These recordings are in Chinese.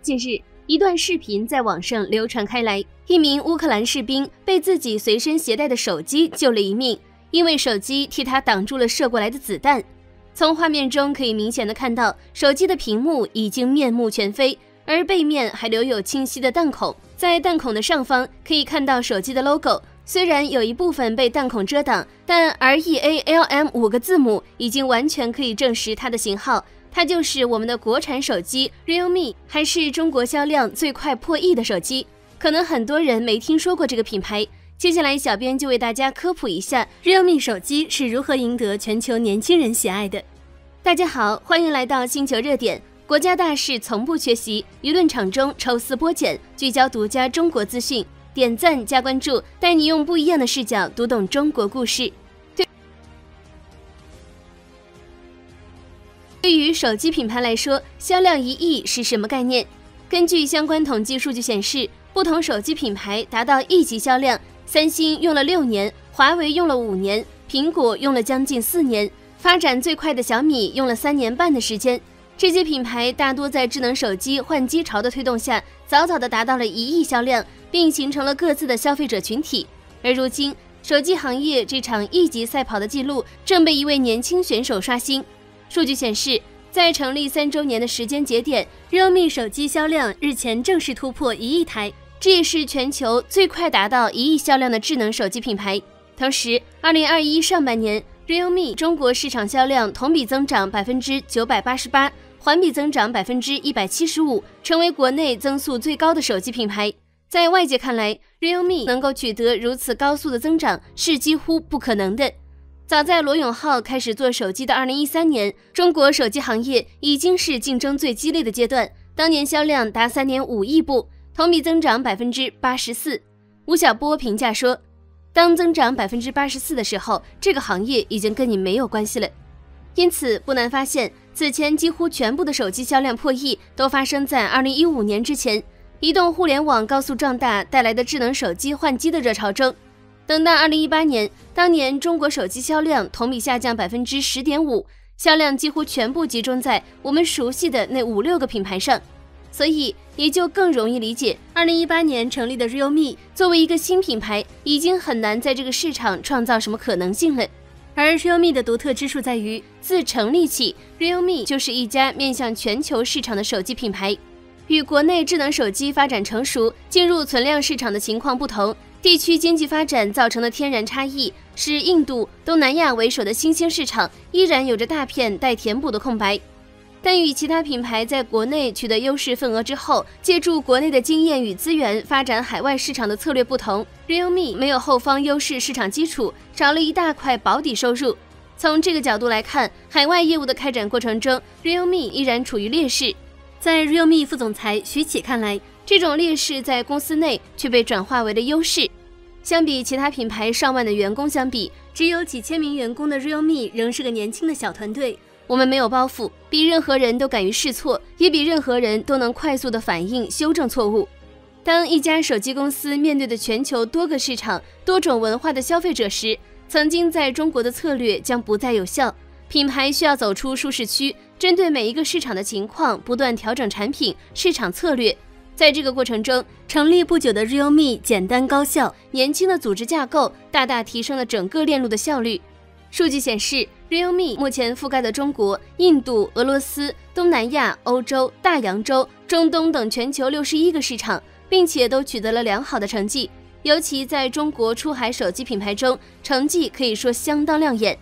近日，一段视频在网上流传开来，一名乌克兰士兵被自己随身携带的手机救了一命，因为手机替他挡住了射过来的子弹。从画面中可以明显的看到，手机的屏幕已经面目全非，而背面还留有清晰的弹孔，在弹孔的上方可以看到手机的 logo。虽然有一部分被弹孔遮挡，但 REALM 5个字母已经完全可以证实它的型号。它就是我们的国产手机 Realme， 还是中国销量最快破亿的手机。可能很多人没听说过这个品牌，接下来小编就为大家科普一下 Realme 手机是如何赢得全球年轻人喜爱的。大家好，欢迎来到星球热点，国家大事从不缺席，舆论场中抽丝剥茧，聚焦独家中国资讯，点赞加关注，带你用不一样的视角读懂中国故事。对于手机品牌来说，销量1亿是什么概念？根据相关统计数据显示，不同手机品牌达到1级销量，三星用了6年，华为用了5年，苹果用了将近4年，发展最快的小米用了3年半的时间。这些品牌大多在智能手机换机潮的推动下，早早的达到了1亿销量，并形成了各自的消费者群体。而如今，手机行业这场1级赛跑的记录正被一位年轻选手刷新。数据显示，在成立3周年的时间节点 ，Realme 手机销量日前正式突破1亿台，这也是全球最快达到1亿销量的智能手机品牌。同时，2021上半年 ，Realme 中国市场销量同比增长988%，环比增长175%，成为国内增速最高的手机品牌。在外界看来 ，Realme 能够取得如此高速的增长是几乎不可能的。早在罗永浩开始做手机的2013年，中国手机行业已经是竞争最激烈的阶段，当年销量达3.5亿部，同比增长84%。吴晓波评价说，当增长84%的时候，这个行业已经跟你没有关系了。因此，不难发现，此前几乎全部的手机销量破亿都发生在2015年之前，移动互联网高速壮大带来的智能手机换机的热潮中。等到2018年，当年中国手机销量同比下降10.5%，销量几乎全部集中在我们熟悉的那5-6个品牌上，所以也就更容易理解2018年成立的 Realme 作为一个新品牌，已经很难在这个市场创造什么可能性了。而 Realme 的独特之处在于，自成立起 ，Realme 就是一家面向全球市场的手机品牌。与国内智能手机发展成熟、进入存量市场的情况不同，地区经济发展造成的天然差异，使印度、东南亚为首的新兴市场依然有着大片待填补的空白。但与其他品牌在国内取得优势份额之后，借助国内的经验与资源发展海外市场的策略不同 ，Realme 没有后方优势市场基础，少了一大块保底收入。从这个角度来看，海外业务的开展过程中 ，Realme 依然处于劣势。在 Realme 副总裁徐启看来，这种劣势在公司内却被转化为了优势。相比其他品牌上万的员工相比，只有几千名员工的 Realme 仍是个年轻的小团队。我们没有包袱，比任何人都敢于试错，也比任何人都能快速的反应、修正错误。当一家手机公司面对的全球多个市场、多种文化的消费者时，曾经在中国的策略将不再有效。品牌需要走出舒适区，针对每一个市场的情况，不断调整产品、市场策略。在这个过程中，成立不久的 Realme 简单高效，年轻的组织架构大大提升了整个链路的效率。数据显示 ，Realme 目前覆盖的中国、印度、俄罗斯、东南亚、欧洲、大洋洲、中东等全球61个市场，并且都取得了良好的成绩。尤其在中国出海手机品牌中，成绩可以说相当亮眼。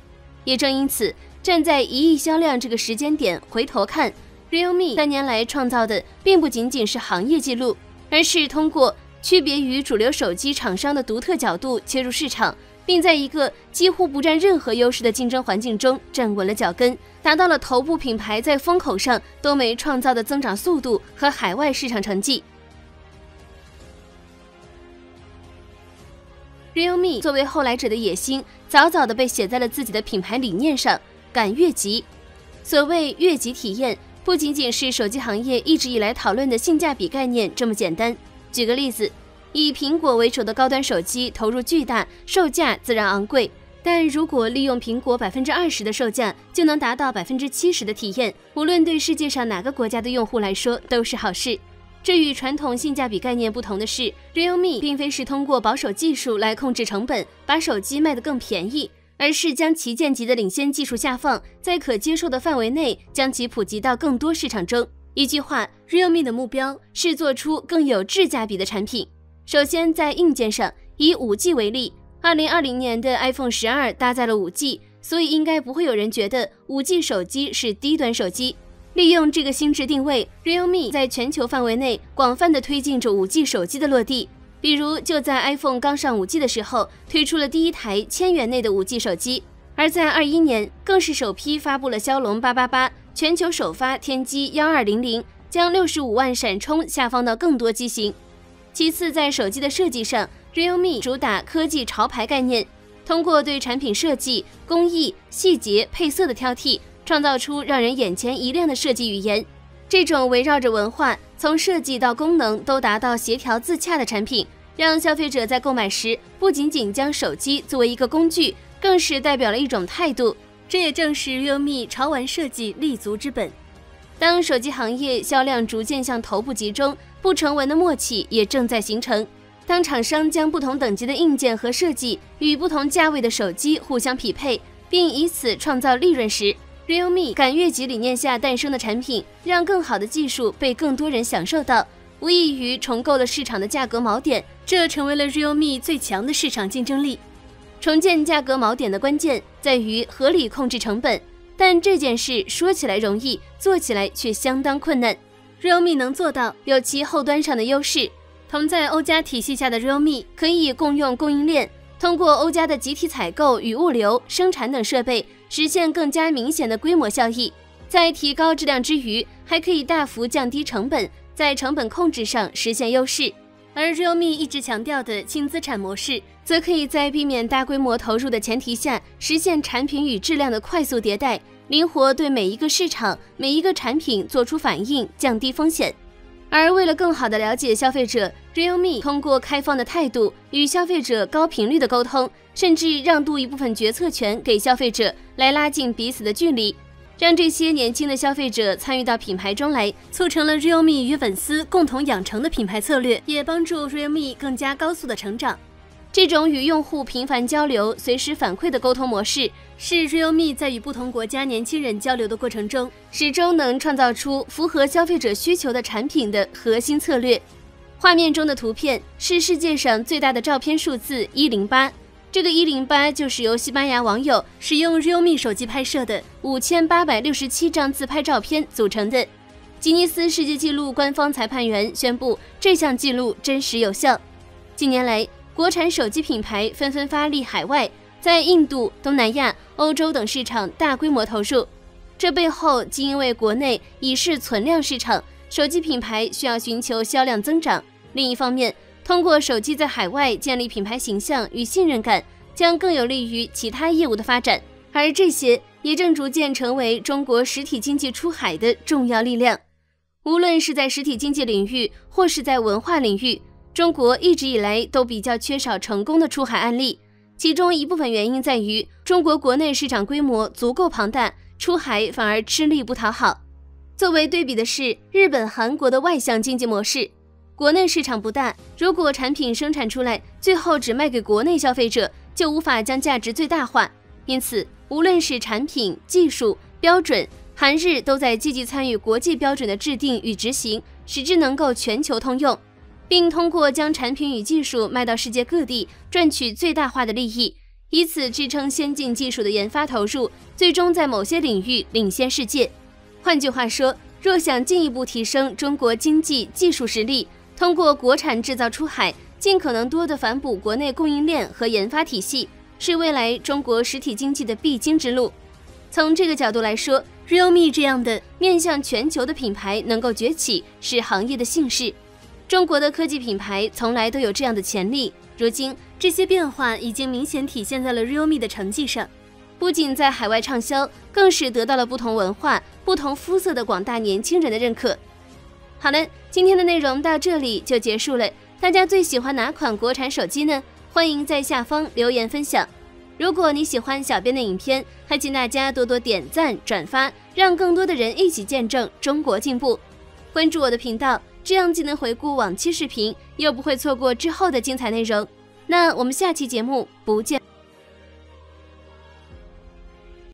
也正因此，站在1亿销量这个时间点回头看 ，Realme 3年来创造的并不仅仅是行业记录，而是通过区别于主流手机厂商的独特角度切入市场，并在一个几乎不占任何优势的竞争环境中站稳了脚跟，达到了头部品牌在风口上都没创造的增长速度和海外市场成绩。Realme 作为后来者的野心，早早的被写在了自己的品牌理念上，敢越级。所谓越级体验，不仅仅是手机行业一直以来讨论的性价比概念这么简单。举个例子，以苹果为首的高端手机投入巨大，售价自然昂贵。但如果利用苹果20%的售价，就能达到70%的体验，无论对世界上哪个国家的用户来说都是好事。这与传统性价比概念不同的是 ，Realme 并非是通过保守技术来控制成本，把手机卖得更便宜，而是将旗舰级的领先技术下放，在可接受的范围内将其普及到更多市场中。一句话 ，Realme 的目标是做出更有质价比的产品。首先，在硬件上，以 5G 为例，2020年的 iPhone 12搭载了 5G， 所以应该不会有人觉得 5G 手机是低端手机。利用这个心智定位 ，Realme 在全球范围内广泛地推进着 5G 手机的落地。比如，就在 iPhone 刚上 5G 的时候，推出了第一台1000元内的 5G 手机；而在21年，更是首批发布了骁龙888，全球首发天玑1200，将65万闪充下放到更多机型。其次，在手机的设计上 ，Realme 主打科技潮牌概念，通过对产品设计、工艺、细节、配色的挑剔，创造出让人眼前一亮的设计语言。这种围绕着文化，从设计到功能都达到协调自洽的产品，让消费者在购买时不仅仅将手机作为一个工具，更是代表了一种态度。这也正是 Realme 潮玩设计立足之本。当手机行业销量逐渐向头部集中，不成文的默契也正在形成。当厂商将不同等级的硬件和设计与不同价位的手机互相匹配，并以此创造利润时， Realme 敢越级理念下诞生的产品，让更好的技术被更多人享受到，无异于重构了市场的价格锚点，这成为了 Realme 最强的市场竞争力。重建价格锚点的关键在于合理控制成本，但这件事说起来容易，做起来却相当困难。Realme 能做到，有其后端上的优势。同在欧家体系下的 Realme 可以共用供应链，通过欧家的集体采购与物流、生产等设备，实现更加明显的规模效益。在提高质量之余，还可以大幅降低成本，在成本控制上实现优势。而 Realme 一直强调的轻资产模式，则可以在避免大规模投入的前提下，实现产品与质量的快速迭代，灵活对每一个市场、每一个产品做出反应，降低风险。而为了更好地了解消费者， Realme 通过开放的态度与消费者高频率的沟通，甚至让渡一部分决策权给消费者，来拉近彼此的距离，让这些年轻的消费者参与到品牌中来，促成了 Realme 与粉丝共同养成的品牌策略，也帮助 Realme 更加高速的成长。这种与用户频繁交流、随时反馈的沟通模式，是 Realme 在与不同国家年轻人交流的过程中，始终能创造出符合消费者需求的产品的核心策略。画面中的图片是世界上最大的照片数字108，这个108就是由西班牙网友使用 Realme 手机拍摄的5867张自拍照片组成的。吉尼斯世界纪录官方裁判员宣布，这项纪录真实有效。近年来，国产手机品牌纷纷发力海外，在印度、东南亚、欧洲等市场大规模投入。这背后既因为国内已是存量市场，手机品牌需要寻求销量增长；另一方面，通过手机在海外建立品牌形象与信任感，将更有利于其他业务的发展。而这些也正逐渐成为中国实体经济出海的重要力量。无论是在实体经济领域，或是在文化领域，中国一直以来都比较缺少成功的出海案例，其中一部分原因在于中国国内市场规模足够庞大，出海反而吃力不讨好。作为对比的是日本、韩国的外向经济模式，国内市场不大，如果产品生产出来，最后只卖给国内消费者，就无法将价值最大化。因此，无论是产品、技术、标准，韩日都在积极参与国际标准的制定与执行，使之能够全球通用，并通过将产品与技术卖到世界各地，赚取最大化的利益，以此支撑先进技术的研发投入，最终在某些领域领先世界。换句话说，若想进一步提升中国经济技术实力，通过国产制造出海，尽可能多地反哺国内供应链和研发体系，是未来中国实体经济的必经之路。从这个角度来说， Realme 这样的面向全球的品牌能够崛起，是行业的幸事。中国的科技品牌从来都有这样的潜力，如今这些变化已经明显体现在了 Realme 的成绩上，不仅在海外畅销，更是得到了不同文化、不同肤色的广大年轻人的认可。好了，今天的内容到这里就结束了。大家最喜欢哪款国产手机呢？欢迎在下方留言分享。如果你喜欢小编的影片，还请大家多多点赞、转发，让更多的人一起见证中国进步。关注我的频道，这样既能回顾往期视频，又不会错过之后的精彩内容。那我们下期节目不见。